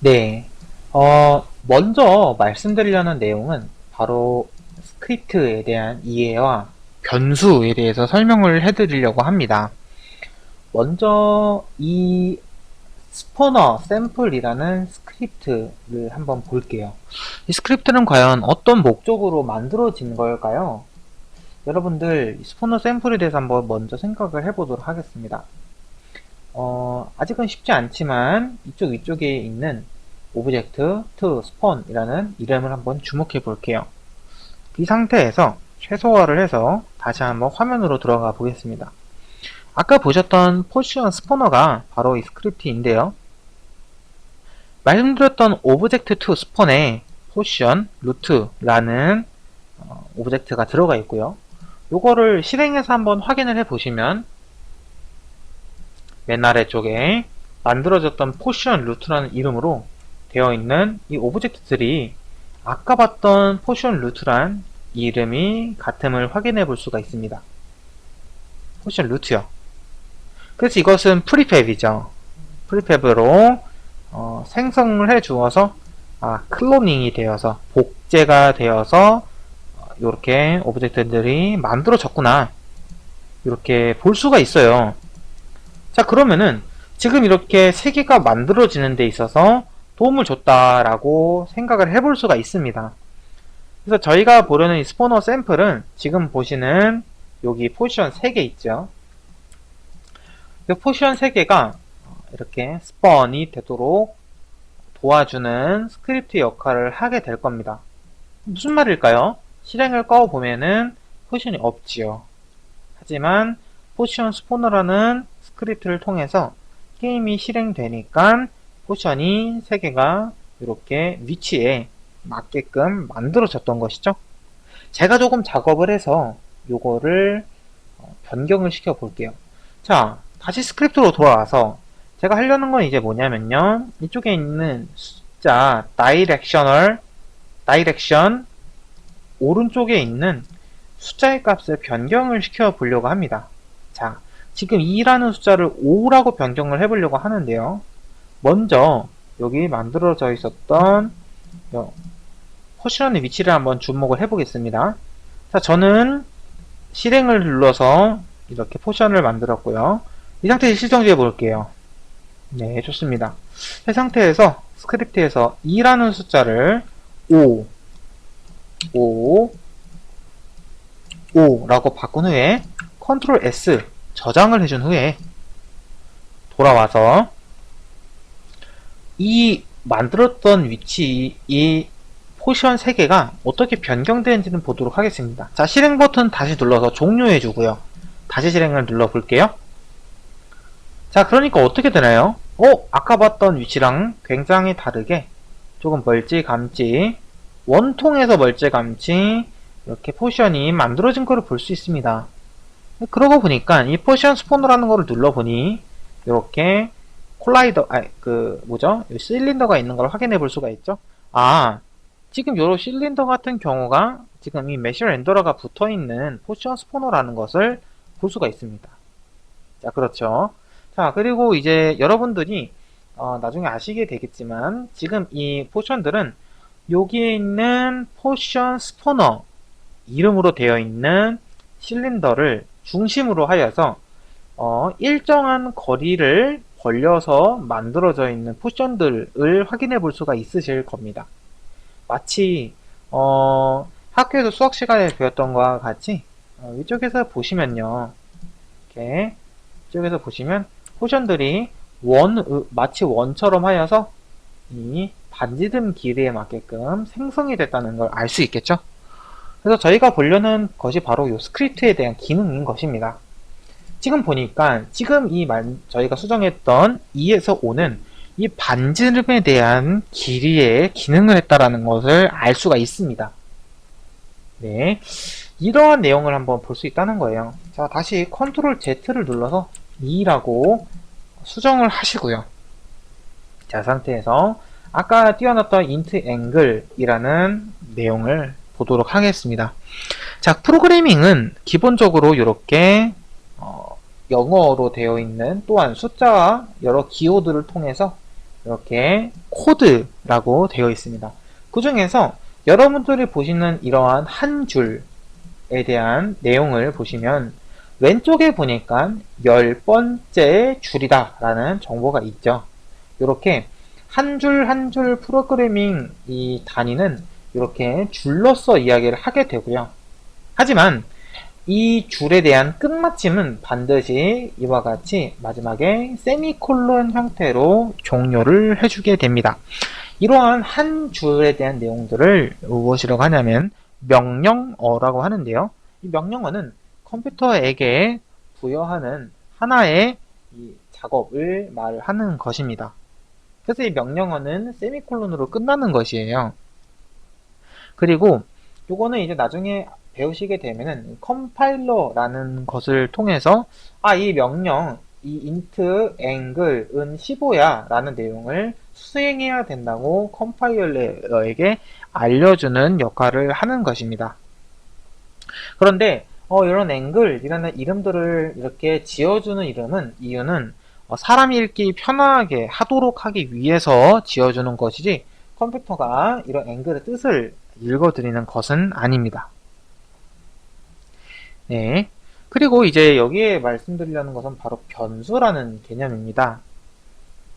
네. 먼저 말씀드리려는 내용은 바로 스크립트에 대한 이해와 변수에 대해서 설명을 해드리려고 합니다. 먼저 이 스포너 샘플이라는 스크립트를 한번 볼게요. 이 스크립트는 과연 어떤 목적으로 만들어진 걸까요? 여러분들 스포너 샘플에 대해서 한번 먼저 생각을 해보도록 하겠습니다. 아직은 쉽지 않지만 이쪽 위쪽에 있는 오브젝트 to spawn이라는 이름을 한번 주목해 볼게요. 이 상태에서 최소화를 해서 다시 한번 화면으로 들어가 보겠습니다. 아까 보셨던 포지션 스포너가 바로 이 스크립트인데요. 말씀드렸던 오브젝트 to spawn에 포지션 루트라는 오브젝트가 들어가 있고요. 요거를 실행해서 한번 확인을 해 보시면 맨 아래쪽에 만들어졌던 포지션 루트라는 이름으로 되어 있는 이 오브젝트들이 아까 봤던 포지션 루트란 이름이 같음을 확인해 볼 수가 있습니다. 포지션 루트요. 그래서 이것은 프리팹이죠. 프리팹으로 생성을 해 주어서 클로닝이 되어서 복제가 되어서 이렇게 오브젝트들이 만들어졌구나, 이렇게 볼 수가 있어요. 자, 그러면은 지금 이렇게 세 개가 만들어지는 데 있어서 도움을 줬다라고 생각을 해볼 수가 있습니다. 그래서 저희가 보려는 이 스포너 샘플은 지금 보시는 여기 포지션 3개 있죠. 이 포지션 3개가 이렇게 스폰이 되도록 도와주는 스크립트 역할을 하게 될 겁니다. 무슨 말일까요? 실행을 꺼보면은 포지션이 없지요. 하지만 포지션 스포너라는 스크립트를 통해서 게임이 실행되니까 포지션이 3개가 이렇게 위치에 맞게끔 만들어졌던 것이죠. 제가 조금 작업을 해서 요거를 변경을 시켜 볼게요. 자, 다시 스크립트로 돌아와서 제가 하려는 건 이제 뭐냐면요, 이쪽에 있는 숫자 다이렉션 오른쪽에 있는 숫자의 값을 변경을 시켜 보려고 합니다. 자, 지금 2라는 숫자를 5라고 변경을 해 보려고 하는데요. 먼저 여기 만들어져 있었던 포지션의 위치를 한번 주목을 해 보겠습니다. 자, 저는 실행을 눌러서 이렇게 포지션을 만들었고요. 이 상태에서 실정지어 볼게요. 네, 좋습니다. 이 상태에서 스크립트에서 2라는 숫자를 5 라고 바꾼 후에 컨트롤 S 저장을 해준 후에 돌아와서 이 만들었던 위치, 이 포지션 3개가 어떻게 변경되는지는 보도록 하겠습니다. 자, 실행 버튼 다시 눌러서 종료해 주고요. 다시 실행을 눌러 볼게요. 자, 그러니까 어떻게 되나요? 아까 봤던 위치랑 굉장히 다르게 조금 멀찌감치, 원통에서 멀찌감치 이렇게 포지션이 만들어진 거를 볼 수 있습니다. 그러고 보니까 이 포지션 스포너라는 거를 눌러보니 이렇게 콜라이더, 실린더가 있는 걸 확인해 볼 수가 있죠. 지금 요 실린더 같은 경우가 지금 이 메쉬 렌더러가 붙어 있는 포지션 스포너라는 것을 볼 수가 있습니다. 자, 그렇죠. 자, 그리고 이제 여러분들이 나중에 아시게 되겠지만 지금 이 포지션들은 여기에 있는 포지션 스포너 이름으로 되어 있는 실린더를 중심으로 하여서 일정한 거리를 벌려서 만들어져 있는 포지션들을 확인해 볼 수가 있으실 겁니다. 마치 학교에서 수학 시간에 배웠던 것과 같이 이쪽에서 보시면요, 이렇게 이쪽에서 보시면 포지션들이 마치 원처럼 하여서 이 반지름 길이에 맞게끔 생성이 됐다는 걸 알 수 있겠죠. 그래서 저희가 보려는 것이 바로 이 스크립트에 대한 기능인 것입니다. 지금 보니까 지금 저희가 수정했던 2에서 5는 이 반지름에 대한 길이에 기능을 했다라는 것을 알 수가 있습니다. 네, 이러한 내용을 한번 볼 수 있다는 거예요. 자, 다시 컨트롤 Z를 눌러서 2라고 수정을 하시고요. 자, 상태에서 아까 띄워놨던 int angle이라는 내용을 보도록 하겠습니다. 자, 프로그래밍은 기본적으로 이렇게 영어로 되어 있는 또한 숫자와 여러 기호들을 통해서 이렇게 코드라고 되어 있습니다. 그 중에서 여러분들이 보시는 이러한 한 줄에 대한 내용을 보시면 왼쪽에 보니까 10번째 줄이다 라는 정보가 있죠. 이렇게 한 줄 한 줄 프로그래밍 이 단위는 이렇게 줄로서 이야기를 하게 되고요. 하지만 이 줄에 대한 끝마침은 반드시 이와 같이 마지막에 세미콜론 형태로 종료를 해주게 됩니다. 이러한 한 줄에 대한 내용들을 무엇이라고 하냐면 명령어라고 하는데요. 이 명령어는 컴퓨터에게 부여하는 하나의 이 작업을 말하는 것입니다. 그래서 이 명령어는 세미콜론으로 끝나는 것이에요. 그리고 요거는 이제 나중에 배우시게 되면은 컴파일러라는 것을 통해서 이 명령 이 int angle은 15야 라는 내용을 수행해야 된다고 컴파일러에게 알려주는 역할을 하는 것입니다. 그런데 이런 angle이라는 이름들을 이렇게 지어주는 이유는 사람이 읽기 편하게 하도록 하기 위해서 지어주는 것이지 컴퓨터가 이런 angle의 뜻을 읽어드리는 것은 아닙니다. 네. 그리고 이제 여기에 말씀드리려는 것은 바로 변수라는 개념입니다.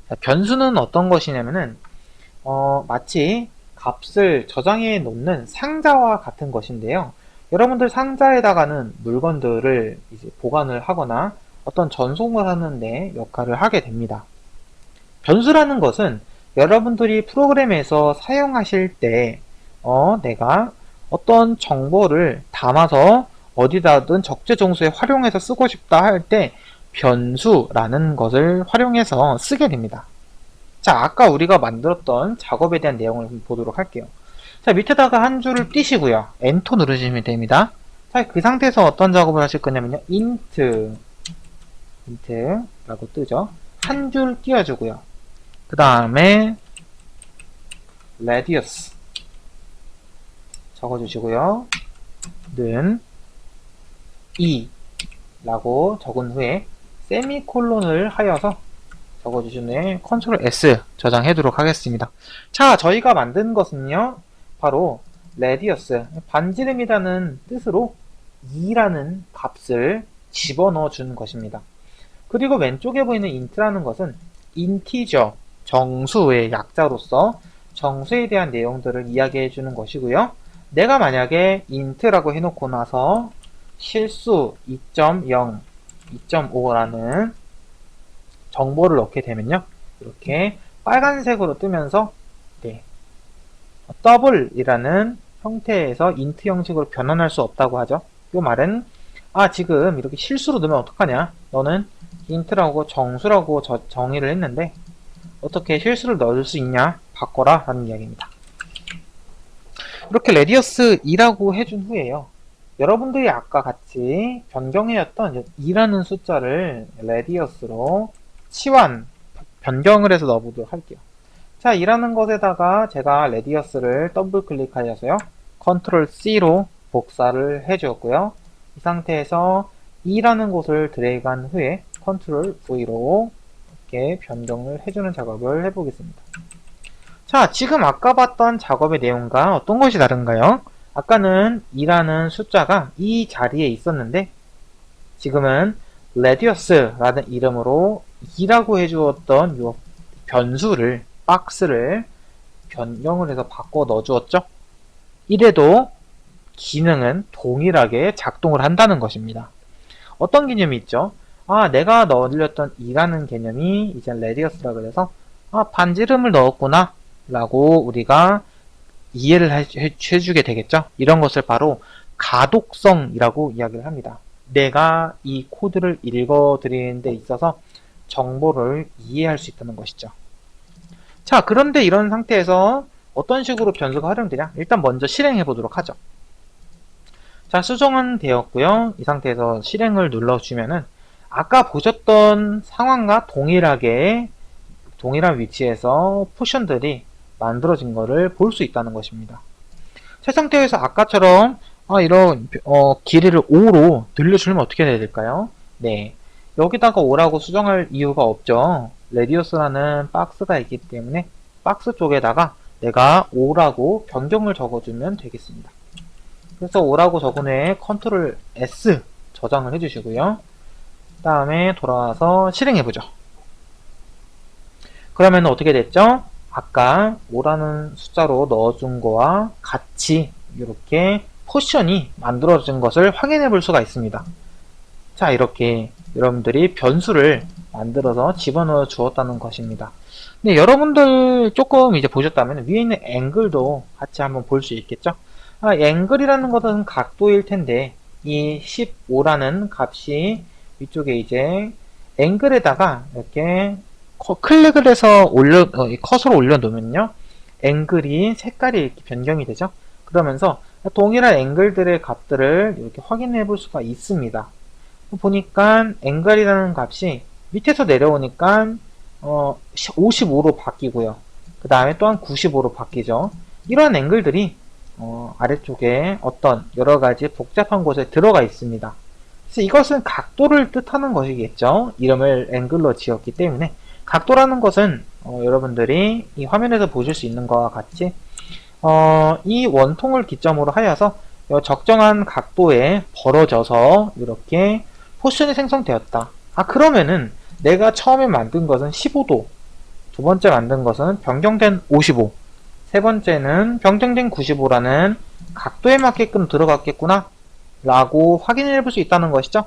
자, 변수는 어떤 것이냐면은, 마치 값을 저장해 놓는 상자와 같은 것인데요. 여러분들 상자에다가는 물건들을 이제 보관을 하거나 어떤 전송을 하는데 역할을 하게 됩니다. 변수라는 것은 여러분들이 프로그램에서 사용하실 때, 내가 어떤 정보를 담아서 어디다든 적재정수에 활용해서 쓰고 싶다 할 때 변수라는 것을 활용해서 쓰게 됩니다. 자, 아까 우리가 만들었던 작업에 대한 내용을 좀 보도록 할게요. 자, 밑에다가 한 줄을 띄시고요. 엔터 누르시면 됩니다. 자, 그 상태에서 어떤 작업을 하실 거냐면요. int라고 뜨죠. 한 줄 띄워주고요. 그 다음에 radius 적어주시고요. 는 2 라고 적은 후에 세미콜론을 하여서 적어주신 후에 컨트롤 S 저장하도록 하겠습니다. 자, 저희가 만든 것은요 바로 radius 반지름이라는 뜻으로 2라는 값을 집어넣어 주는 것입니다. 그리고 왼쪽에 보이는 int라는 것은 integer 정수의 약자로서 정수에 대한 내용들을 이야기해 주는 것이고요. 내가 만약에 int라고 해놓고 나서 실수 2.0, 2.5라는 정보를 넣게 되면요. 이렇게 빨간색으로 뜨면서 double이라는 형태에서 int 형식으로 변환할 수 없다고 하죠. 이 말은 지금 이렇게 실수로 넣으면 어떡하냐? 너는 int라고 정수라고 정의를 했는데 어떻게 실수를 넣을 수 있냐? 바꿔라 라는 이야기입니다. 이렇게 radius 2라고 해준 후에요. 여러분들이 아까 같이 변경해왔던 2라는 숫자를 radius로 변경을 해서 넣어보도록 할게요. 자, 2라는 것에다가 제가 radius를 더블 클릭하여서요. 컨트롤 C로 복사를 해주었고요. 이 상태에서 2라는 곳을 드래그한 후에 컨트롤 V로 이렇게 변경을 해주는 작업을 해보겠습니다. 자, 지금 아까 봤던 작업의 내용과 어떤 것이 다른가요? 아까는 2라는 숫자가 이 자리에 있었는데 지금은 radius라는 이름으로 2라고 해주었던 이 변수를 박스를 변경을 해서 바꿔 넣어주었죠. 이래도 기능은 동일하게 작동을 한다는 것입니다. 어떤 개념이 있죠? 내가 넣어드렸던 2라는 개념이 이제 radius라 그래서 반지름을 넣었구나 라고 우리가 이해를 해주게 되겠죠. 이런 것을 바로 가독성이라고 이야기를 합니다. 내가 이 코드를 읽어드리는 데 있어서 정보를 이해할 수 있다는 것이죠. 자, 그런데 이런 상태에서 어떤 식으로 변수가 활용되냐? 일단 먼저 실행해 보도록 하죠. 자, 수정은 되었고요. 이 상태에서 실행을 눌러주면은 아까 보셨던 상황과 동일한 위치에서 포션들이 만들어진 거를 볼 수 있다는 것입니다. 새 상태에서 아까처럼 이런 길이를 5로 늘려주면 어떻게 해야 될까요? 네, 여기다가 5라고 수정할 이유가 없죠. 레디우스라는 박스가 있기 때문에 박스 쪽에다가 내가 5라고 변경을 적어주면 되겠습니다. 그래서 5라고 적은 후에 컨트롤 S 저장을 해주시고요. 그 다음에 돌아와서 실행해보죠. 그러면 어떻게 됐죠? 아까 5라는 숫자로 넣어준 거와 같이 이렇게 포션이 만들어진 것을 확인해 볼 수가 있습니다. 자, 이렇게 여러분들이 변수를 만들어서 집어넣어 주었다는 것입니다. 근데 여러분들 조금 이제 보셨다면 위에 있는 앵글도 같이 한번 볼 수 있겠죠? 앵글이라는 것은 각도일 텐데 이 15라는 값이 위쪽에 이제 앵글에다가 이렇게 클릭을 해서 컷으로 올려놓으면요, 앵글이 색깔이 이렇게 변경이 되죠. 그러면서 동일한 앵글들의 값들을 이렇게 확인해 볼 수가 있습니다. 보니까 앵글이라는 값이 밑에서 내려오니까 55로 바뀌고요. 그 다음에 또한 95로 바뀌죠. 이러한 앵글들이 아래쪽에 어떤 여러가지 복잡한 곳에 들어가 있습니다. 그래서 이것은 각도를 뜻하는 것이겠죠. 이름을 앵글로 지었기 때문에 각도라는 것은 여러분들이 이 화면에서 보실 수 있는 것과 같이 이 원통을 기점으로 하여서 적정한 각도에 벌어져서 이렇게 포션이 생성되었다. 그러면은 내가 처음에 만든 것은 15도, 두 번째 만든 것은 변경된 55, 세 번째는 변경된 95라는 각도에 맞게끔 들어갔겠구나 라고 확인해 볼 수 있다는 것이죠.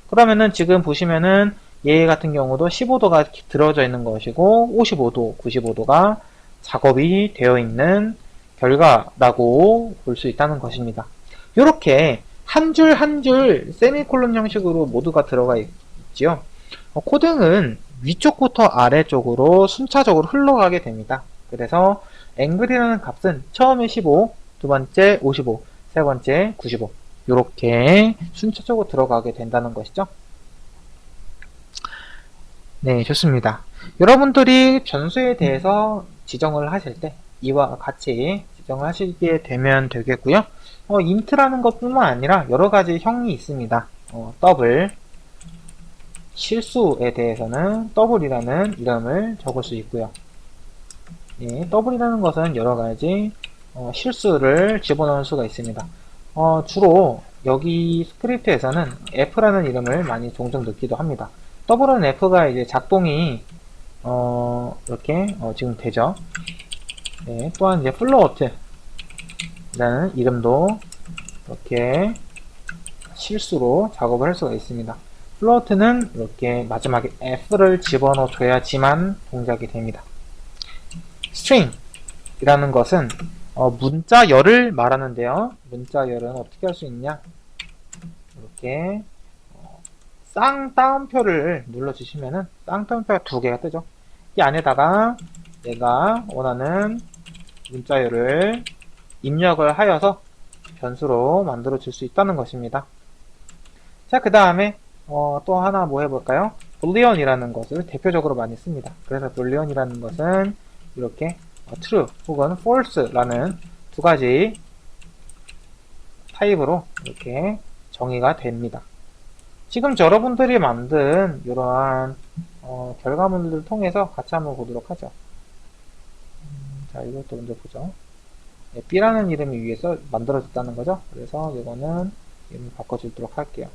그러면은 지금 보시면은 얘 같은 경우도 15도가 들어져 있는 것이고 55도, 95도가 작업이 되어 있는 결과라고 볼 수 있다는 것입니다. 이렇게 한 줄 한 줄 세미콜론 형식으로 모두가 들어가 있지요. 코딩은 위쪽부터 아래쪽으로 순차적으로 흘러가게 됩니다. 그래서 앵글이라는 값은 처음에 15, 두 번째 55, 세 번째 95 이렇게 순차적으로 들어가게 된다는 것이죠. 네, 좋습니다. 여러분들이 변수에 대해서 지정을 하실 때 이와 같이 지정을 하시게 되면 되겠고요. int라는 것뿐만 아니라 여러 가지 형이 있습니다. 더블, 실수에 대해서는 더블이라는 이름을 적을 수 있고요. 예, 더블이라는 것은 여러 가지 실수를 집어넣을 수가 있습니다. 주로 여기 스크립트에서는 F라는 이름을 많이 종종 넣기도 합니다. 더블은 F가 이제 작동이 이렇게 지금 되죠. 네, 또한 이제 플로어트라는 이름도 이렇게 실수로 작업을 할 수가 있습니다. 플로어트는 이렇게 마지막에 F를 집어넣어 줘야지만 동작이 됩니다. string이라는 것은 문자열을 말하는데요. 문자열은 어떻게 할 수 있냐? 이렇게 쌍따옴표를 눌러주시면은 쌍따옴표가 두 개가 뜨죠. 이 안에다가 내가 원하는 문자열을 입력을 하여서 변수로 만들어 줄 수 있다는 것입니다. 자, 그 다음에 또 하나 뭐 해볼까요? boolean이라는 것을 대표적으로 많이 씁니다. 그래서 boolean이라는 것은 이렇게 true 혹은 false라는 두 가지 타입으로 이렇게 정의가 됩니다. 지금 여러분들이 만든 이러한 결과물들을 통해서 같이 한번 보도록 하죠. 자, 이것도 먼저 보죠. 네, B라는 이름이 위에서 만들어졌다는 거죠. 그래서 이거는 이름 바꿔주도록 할게요.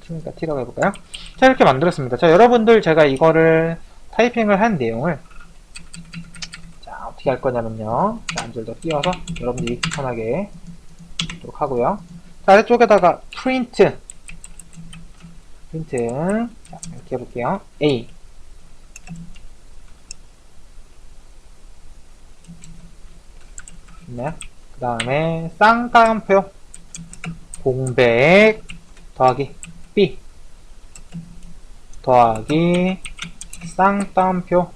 T니까 T라고 해볼까요? 자, 이렇게 만들었습니다. 자, 여러분들 제가 이거를 타이핑을 한 내용을 자, 어떻게 할 거냐면요. 자, 한 줄 더 띄워서 여러분들이 읽기 편하게 하도록 하고요. 자, 아래쪽에다가 print 자, 이렇게 해볼게요. A 네. 그 다음에 쌍따옴표 공백 더하기 B 더하기 쌍따옴표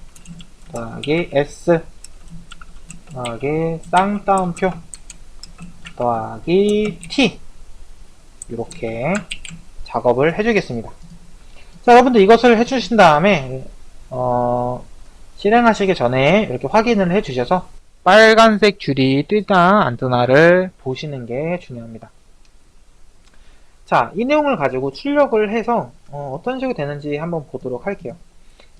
더하기 S 더하기 쌍따옴표 더하기 T 이렇게 작업을 해주겠습니다. 자, 여러분들 이것을 해주신 다음에 실행하시기 전에 이렇게 확인을 해주셔서 빨간색 줄이 뜨나 안 뜨나를 보시는 게 중요합니다. 자, 이 내용을 가지고 출력을 해서 어떤 식으로 되는지 한번 보도록 할게요.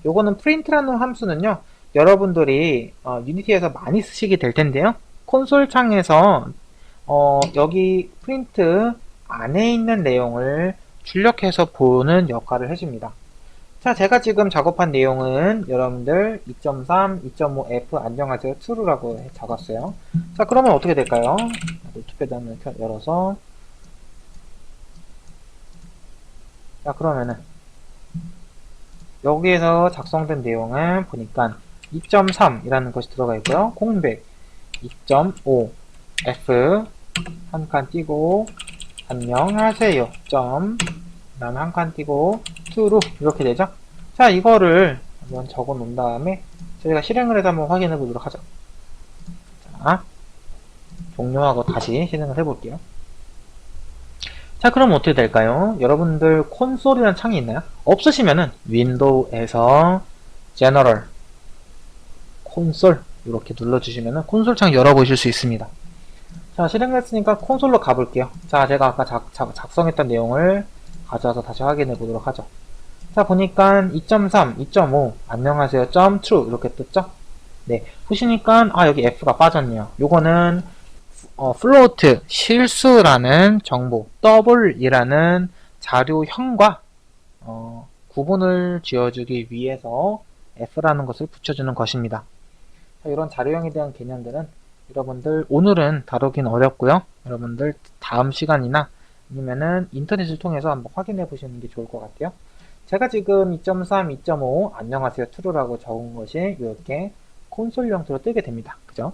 요거는 print라는 함수는요, 여러분들이 유니티에서 많이 쓰시게 될 텐데요. 콘솔 창에서 여기 프린트 안에 있는 내용을 출력해서 보는 역할을 해줍니다. 자, 제가 지금 작업한 내용은 여러분들 2.3, 2.5F 안녕하세요 true라고 적었어요. 자, 그러면 어떻게 될까요? 노트패드 한번 열어서, 자, 그러면은 여기에서 작성된 내용은 보니까 2.3이라는 것이 들어가 있고요. 공백 2.5 F 한 칸 띄고 안녕하세요 점 그다음에 한 칸 띄고 true 이렇게 되죠. 자, 이거를 한번 적어 놓은 다음에 저희가 실행을 해서 한번 확인해 보도록 하죠. 자, 종료하고 다시 실행을 해 볼게요. 자, 그럼 어떻게 될까요? 여러분들 콘솔이라는 창이 있나요? 없으시면은 윈도우에서 제너럴 콘솔 이렇게 눌러주시면은 콘솔 창 열어보실 수 있습니다. 자, 실행했으니까 콘솔로 가볼게요. 자, 제가 아까 작성했던 내용을 가져와서 다시 확인해 보도록 하죠. 자, 보니까 2.3, 2.5 안녕하세요 true 이렇게 떴죠? 네, 보시니까 여기 F가 빠졌네요. 요거는 float 실수라는 정보, double이라는 자료형과 구분을 지어주기 위해서 F라는 것을 붙여주는 것입니다. 자, 이런 자료형에 대한 개념들은 여러분들 오늘은 다루긴 어렵고요. 여러분들 다음 시간이나 아니면은 인터넷을 통해서 한번 확인해 보시는 게 좋을 것 같아요. 제가 지금 2.3, 2.5 안녕하세요 true라고 적은 것이 이렇게 콘솔 형태로 뜨게 됩니다. 그죠?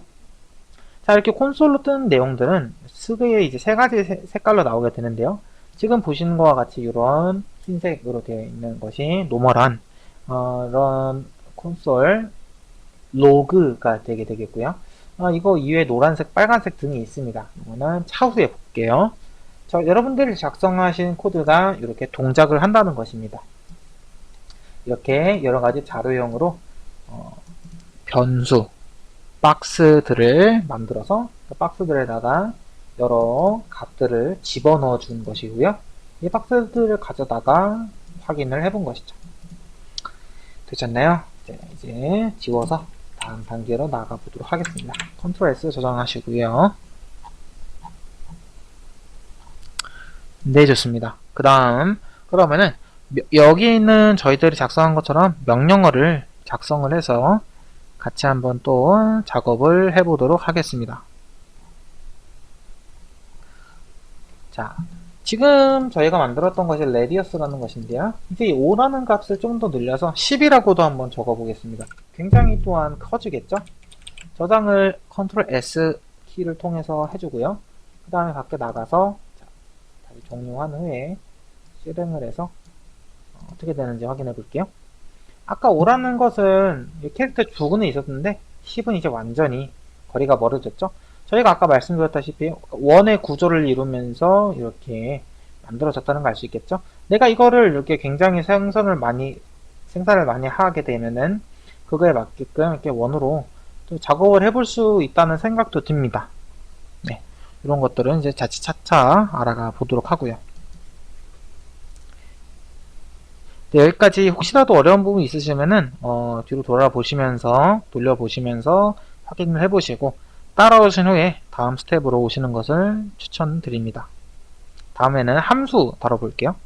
자, 이렇게 콘솔로 뜨는 내용들은 스그에 이제 세 가지 색깔로 나오게 되는데요. 지금 보시는 것과 같이 이런 흰색으로 되어 있는 것이 노멀한 이런 콘솔 로그가 되게 되겠고요. 이거 이외에 노란색, 빨간색 등이 있습니다. 이거는 차후에 볼게요. 자, 여러분들이 작성하신 코드가 이렇게 동작을 한다는 것입니다. 이렇게 여러 가지 자료형으로 변수, 박스들을 만들어서 그 박스들에다가 여러 값들을 집어넣어 준 것이고요. 이 박스들을 가져다가 확인을 해본 것이죠. 되셨나요? 이제 지워서 다음 단계로 나가 보도록 하겠습니다. 컨트롤 S 저장하시고요. 네, 좋습니다. 그 다음 그러면은 여기 있는 저희들이 작성한 것처럼 명령어를 작성을 해서 같이 한번 또 작업을 해보도록 하겠습니다. 자, 지금 저희가 만들었던 것이 radius라는 것인데요. 이제 이 5라는 값을 좀 더 늘려서 10이라고도 한번 적어보겠습니다. 굉장히 또한 커지겠죠? 저장을 Ctrl S 키를 통해서 해주고요. 그 다음에 밖에 나가서 다시 종료한 후에 실행을 해서 어떻게 되는지 확인해 볼게요. 아까 5라는 것은 캐릭터 주근에 있었는데 10은 이제 완전히 거리가 멀어졌죠. 저희가 아까 말씀드렸다시피 원의 구조를 이루면서 이렇게 만들어졌다는 걸 알 수 있겠죠. 내가 이거를 이렇게 굉장히 생산을 많이 하게 되면은 그거에 맞게끔 이렇게 원으로 또 작업을 해볼 수 있다는 생각도 듭니다. 네, 이런 것들은 이제 차차 알아가 보도록 하고요. 네, 여기까지 혹시라도 어려운 부분이 있으시면은 뒤로 돌려보시면서 확인을 해보시고 따라오신 후에 다음 스텝으로 오시는 것을 추천드립니다. 다음에는 함수 다뤄볼게요.